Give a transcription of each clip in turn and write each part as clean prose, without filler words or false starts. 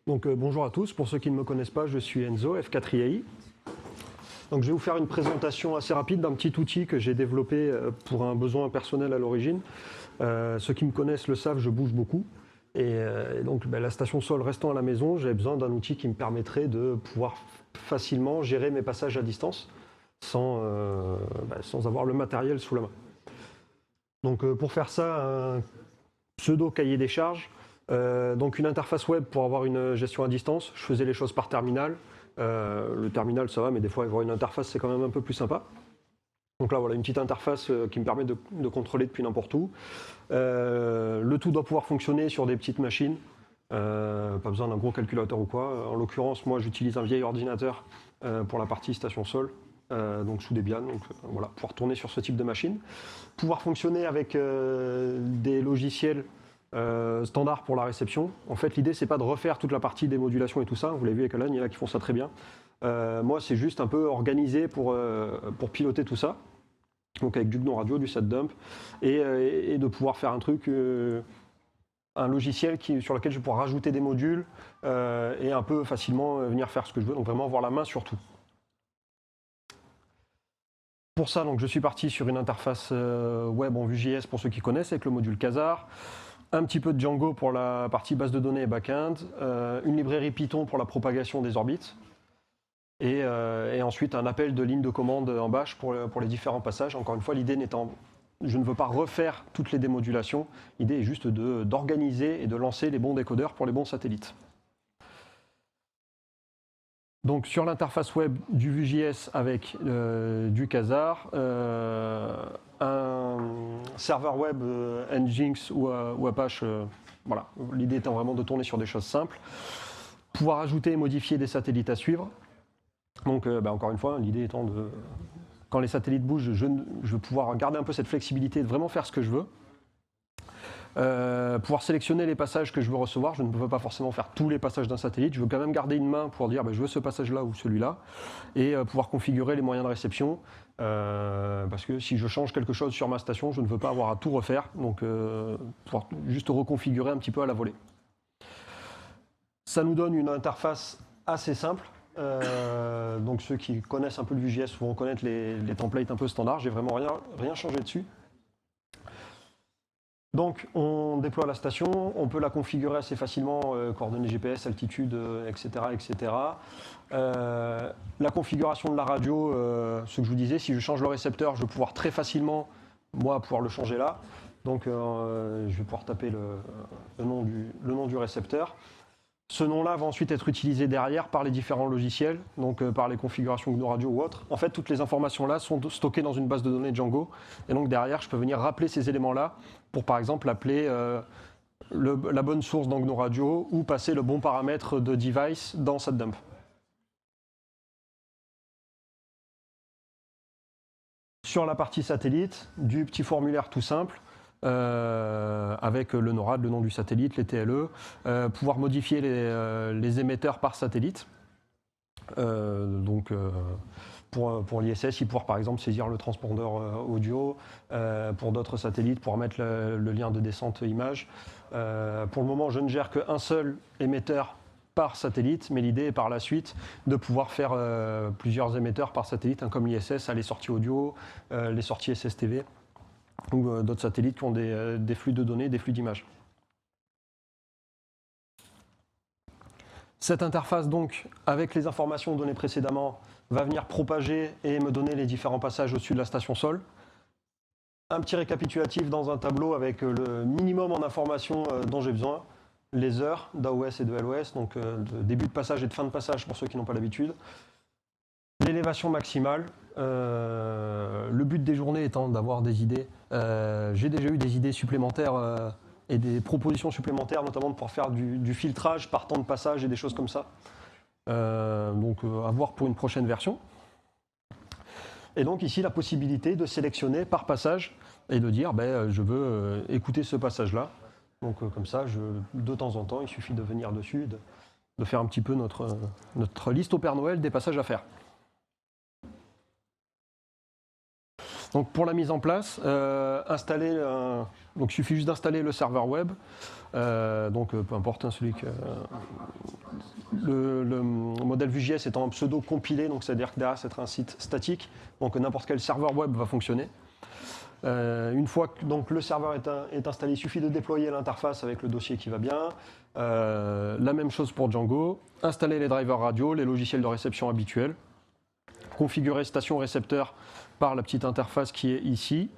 Donc bonjour à tous, pour ceux qui ne me connaissent pas, je suis Enzo, F4IAI. Donc je vais vous faire une présentation assez rapide d'un petit outil que j'ai développé pour un besoin personnel à l'origine. Ceux qui me connaissent le savent, je bouge beaucoup. Et donc la station sol restant à la maison, j'avais besoin d'un outil qui me permettrait de pouvoir facilement gérer mes passages à distance sans avoir le matériel sous la main. Donc pour faire ça, un pseudo cahier des charges. Donc une interface web pour avoir une gestion à distance. Je faisais les choses par terminal. Le terminal ça va, mais des fois avoir une interface c'est quand même un peu plus sympa. Donc là voilà une petite interface qui me permet de contrôler depuis n'importe où. Le tout doit pouvoir fonctionner sur des petites machines. Pas besoin d'un gros calculateur ou quoi. En l'occurrence moi j'utilise un vieil ordinateur pour la partie station sol. Donc sous Debian, donc voilà, pouvoir tourner sur ce type de machine. Pouvoir fonctionner avec des logiciels standard pour la réception. En fait, l'idée, c'est pas de refaire toute la partie des modulations et tout ça. Vous l'avez vu avec Alan, il y en a qui font ça très bien. Moi, c'est juste un peu organisé pour piloter tout ça. Donc avec du GNU Radio, du setdump, et de pouvoir faire un truc, un logiciel sur lequel je vais pouvoir rajouter des modules et un peu facilement venir faire ce que je veux. Donc vraiment avoir la main sur tout. Pour ça, donc, je suis parti sur une interface web en Vue.js pour ceux qui connaissent, avec le module Quasar. Un petit peu de Django pour la partie base de données et back-end, une librairie Python pour la propagation des orbites, et ensuite un appel de ligne de commande en bash pour les différents passages. Encore une fois, l'idée n'étant, je ne veux pas refaire toutes les démodulations, l'idée est juste d'organiser et de lancer les bons décodeurs pour les bons satellites. Donc sur l'interface web du Vue.js avec du Quasar, un serveur web Nginx ou Apache, voilà. L'idée étant vraiment de tourner sur des choses simples. Pouvoir ajouter et modifier des satellites à suivre. Donc encore une fois, l'idée étant de, quand les satellites bougent, je veux pouvoir garder un peu cette flexibilité de vraiment faire ce que je veux. Pouvoir sélectionner les passages que je veux recevoir. Je ne peux pas forcément faire tous les passages d'un satellite. Je veux quand même garder une main pour dire je veux ce passage-là ou celui-là. Et pouvoir configurer les moyens de réception. Parce que si je change quelque chose sur ma station, je ne veux pas avoir à tout refaire. Donc pouvoir juste reconfigurer un petit peu à la volée. Ça nous donne une interface assez simple. Donc ceux qui connaissent un peu le Vue.js vont connaître les templates un peu standards. J'ai vraiment rien changé dessus. Donc on déploie la station, on peut la configurer assez facilement, coordonnées GPS, altitude, etc. etc. La configuration de la radio, ce que je vous disais, si je change le récepteur, je vais pouvoir très facilement, moi, pouvoir le changer là. Donc je vais pouvoir taper le nom du récepteur. Ce nom-là va ensuite être utilisé derrière par les différents logiciels, donc par les configurations GNU Radio ou autres. En fait, toutes les informations-là sont stockées dans une base de données Django. Et donc derrière, je peux venir rappeler ces éléments-là pour, par exemple, appeler la bonne source dans GNU Radio ou passer le bon paramètre de device dans setdump. Sur la partie satellite, du petit formulaire tout simple. Avec le NORAD, le nom du satellite, les TLE, pouvoir modifier les émetteurs par satellite. Donc pour l'ISS, il pouvoir par exemple saisir le transpondeur audio. Pour d'autres satellites, pouvoir mettre le lien de descente image. Pour le moment, je ne gère qu'un seul émetteur par satellite, mais l'idée est par la suite de pouvoir faire plusieurs émetteurs par satellite, comme l'ISS a les sorties audio, les sorties SSTV. Ou d'autres satellites qui ont des flux de données, des flux d'images. Cette interface, donc, avec les informations données précédemment, va venir propager et me donner les différents passages au-dessus de la station sol. Un petit récapitulatif dans un tableau avec le minimum en informations dont j'ai besoin, les heures d'AOS et de LOS, donc de début de passage et de fin de passage pour ceux qui n'ont pas l'habitude. L'élévation maximale, le but des journées étant d'avoir des idées. J'ai déjà eu des idées supplémentaires et des propositions supplémentaires, notamment de pouvoir faire du filtrage par temps de passage et des choses comme ça. Donc à voir pour une prochaine version. Et donc ici la possibilité de sélectionner par passage et de dire je veux écouter ce passage-là. Donc comme ça, de temps en temps, il suffit de venir dessus et de faire un petit peu notre liste au Père Noël des passages à faire. Donc pour la mise en place, donc il suffit juste d'installer le serveur web, donc peu importe celui le modèle Vue.js étant un pseudo compilé, donc c'est-à-dire que derrière, c'est un site statique, donc n'importe quel serveur web va fonctionner. Une fois que donc, le serveur est installé, il suffit de déployer l'interface avec le dossier qui va bien. La même chose pour Django. Installer les drivers radio, les logiciels de réception habituels. Configurer station récepteur par la petite interface qui est ici.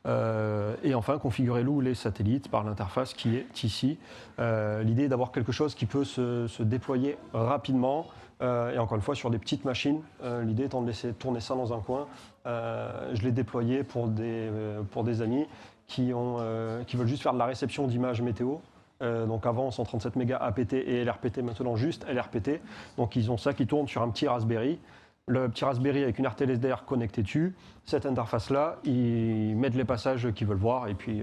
Et enfin, configurer l'ou les satellites par l'interface qui est ici. L'idée est d'avoir quelque chose qui peut se déployer rapidement. Et encore une fois, sur des petites machines, l'idée étant de laisser tourner ça dans un coin. Je l'ai déployé pour des amis qui veulent juste faire de la réception d'images météo. Donc avant 137 mégas APT et LRPT, maintenant juste LRPT. Donc ils ont ça qui tourne sur un petit Raspberry. Le petit Raspberry avec une RTLSDR connectée dessus. Cette interface-là, ils mettent les passages qu'ils veulent voir et puis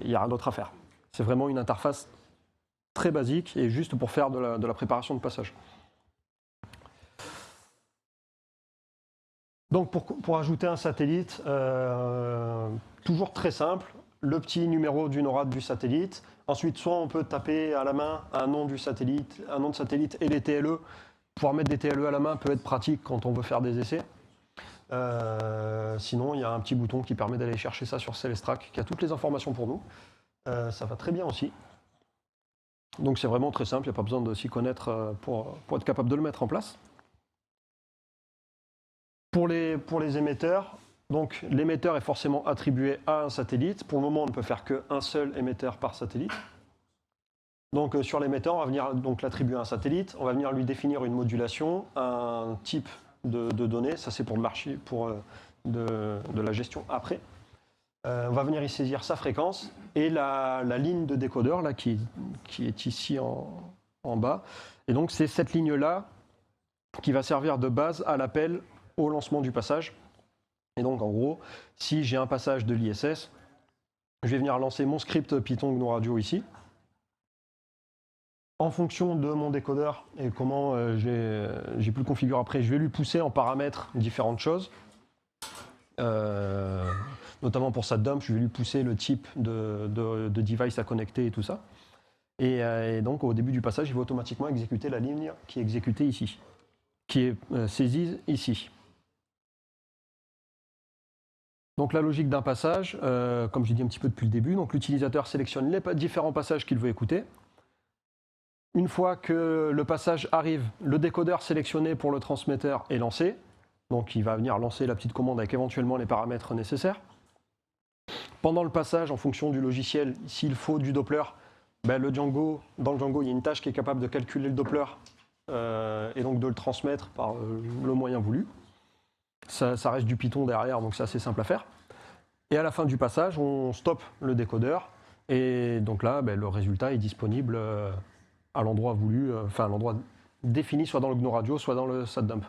il n'y a rien d'autre à faire. C'est vraiment une interface très basique et juste pour faire de la préparation de passage. Donc pour ajouter un satellite, toujours très simple, le petit numéro du NORAD du satellite. Ensuite, soit on peut taper à la main un nom du satellite, un nom de satellite et les TLE. Pouvoir mettre des TLE à la main peut être pratique quand on veut faire des essais. Sinon, il y a un petit bouton qui permet d'aller chercher ça sur Celestrac, qui a toutes les informations pour nous. Ça va très bien aussi. Donc c'est vraiment très simple, il n'y a pas besoin de s'y connaître pour être capable de le mettre en place. Pour les émetteurs, donc l'émetteur est forcément attribué à un satellite. Pour le moment, on ne peut faire qu'un seul émetteur par satellite. Donc sur l'émetteur, on va venir l'attribuer à un satellite. On va venir lui définir une modulation, un type de données. Ça, c'est pour de la gestion après. On va venir y saisir sa fréquence et la ligne de décodeur là, qui est ici en bas. Et donc, c'est cette ligne-là qui va servir de base à l'appel au lancement du passage. Et donc, en gros, si j'ai un passage de l'ISS, je vais venir lancer mon script Python GNU Radio ici. En fonction de mon décodeur et comment j'ai pu le configurer après, je vais lui pousser en paramètres différentes choses. Notamment pour sa dump, je vais lui pousser le type de device à connecter et tout ça. Et donc, au début du passage, il va automatiquement exécuter la ligne qui est exécutée ici, qui est saisie ici. Donc la logique d'un passage, comme j'ai dit un petit peu depuis le début, donc l'utilisateur sélectionne les différents passages qu'il veut écouter. Une fois que le passage arrive, le décodeur sélectionné pour le transmetteur est lancé. Donc il va venir lancer la petite commande avec éventuellement les paramètres nécessaires. Pendant le passage, en fonction du logiciel, s'il faut du Doppler, dans le Django, il y a une tâche qui est capable de calculer le Doppler et donc de le transmettre par le moyen voulu. Ça reste du Python derrière, donc c'est assez simple à faire. Et à la fin du passage, on stoppe le décodeur. Et donc là, le résultat est disponible à l'endroit voulu, enfin à l'endroit défini, soit dans le GNU Radio, soit dans le SatDump.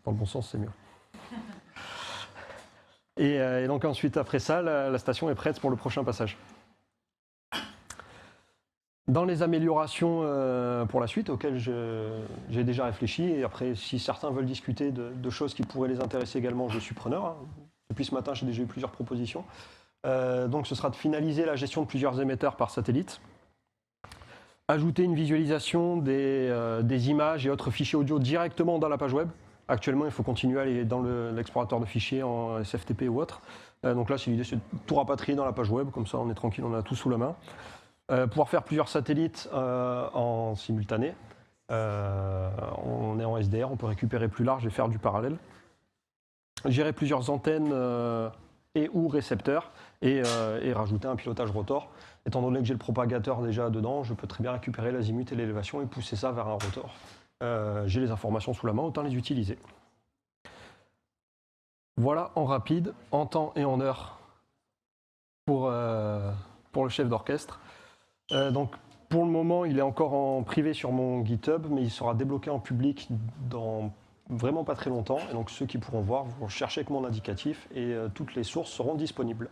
Dans le bon sens, c'est mieux. Et donc ensuite, après ça, la station est prête pour le prochain passage. Dans les améliorations pour la suite, auxquelles j'ai déjà réfléchi, et après, si certains veulent discuter de choses qui pourraient les intéresser également, je suis preneur. Hein. Depuis ce matin, j'ai déjà eu plusieurs propositions. Donc ce sera de finaliser la gestion de plusieurs émetteurs par satellite, ajouter une visualisation des images et autres fichiers audio directement dans la page web. Actuellement, il faut continuer à aller dans l'explorateur de fichiers en SFTP ou autre. Donc là, l'idée, c'est de tout rapatrier dans la page web, comme ça on est tranquille, on a tout sous la main. Pouvoir faire plusieurs satellites en simultané. On est en SDR, on peut récupérer plus large et faire du parallèle. Gérer plusieurs antennes et ou récepteurs et rajouter un pilotage rotor. Étant donné que j'ai le propagateur déjà dedans, je peux très bien récupérer l'azimut et l'élévation et pousser ça vers un rotor. J'ai les informations sous la main, autant les utiliser. Voilà en rapide, en temps et en heure pour le chef d'orchestre. Donc pour le moment, il est encore en privé sur mon GitHub, mais il sera débloqué en public dans vraiment pas très longtemps. Et donc ceux qui pourront voir, vous cherchez avec mon indicatif et toutes les sources seront disponibles.